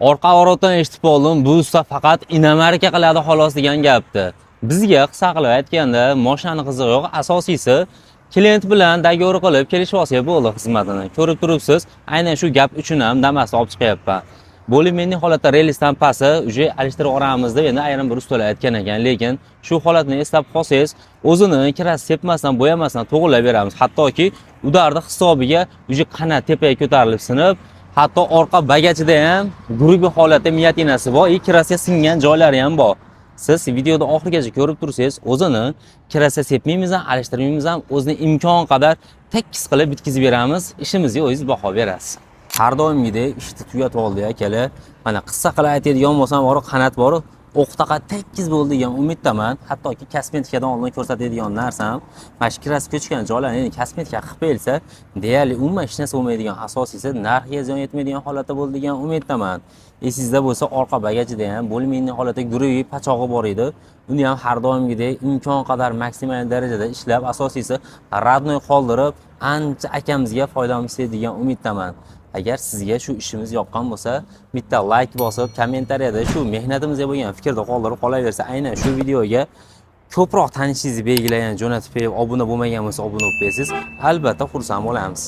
Orqa orotdan eshitib oldim, bu usta faqat inamarka qiladi xolos degan gapdi. Bizga qisqa qilib aytganda, mashinani qizig'i yo'q, asosiysi klient bilan dogovor qilib kelishib olsak bo'ldi xizmatini. Ko'rib turibsiz, aynan shu gap uchun ham Damas'ni olib chiqyapman. Bo'limenning holatda relisdan pasi uje alishtirib olamiz deb endi ayrim bir ustalar aytgan ekan, lekin shu holatni eslab qolsangiz, o'zini kirasi sepmasdan, bo'yamasdan to'g'rilab beramiz. Hattoki udarni hisobiga uje qanot tepaga ko'tarilib sinib, hatto orqa bagajida ham grubi holatda miyatinasi bor, kirasiga singan joylari ham bor. Siz videoda oxirigacha ko'rib tursangiz, o'zini kirasiga sepmaymiz ham, alishtirmaymiz ham, o'zini imkon qadar tekis qilib bitkizib beramiz. Ishimizga o'zingiz baho berasiz. Har doimgidek ishni tugatib oldik akalar. Mana qissa qilib aytadigan bo'lsam, qanot bor, o'qtaqa tekis bo'ldi degan umiddaman. Hattoki kosmetikadan oldin ko'rsatadigan narsam, mana shu kirasi ko'chgan joylarni endi kosmetika qilib qo'yilsa, deyarli umuman hech narsa bo'lmaydigan, asosiysi narxiga ziyon yetmaydigan holatda bo'ldi degan umiddaman. Esingizda bo'lsa, orqa bagajida ham bo'limenning holatda guruvi pachog'i bor edi. Uni ham har doimgidek imkon qadar maksimal darajada ishlab, asosiysi radnoy qoldirib, ancha akamizga foydamiz degan umiddaman. Agar sizga shu ishimiz yoqqan bo'lsa, bitta like bosib, kommentariyada shu mehnatimizga bo'lgan fikrni qoldirib qolaversa, aynan shu videoga ko'proq tanishingizni belgilagan jo'natib qo'yib, obuna bo'lmagan bo'lsa obuna bo'lib qo'yasiz. Albatta xursand bo'lamiz.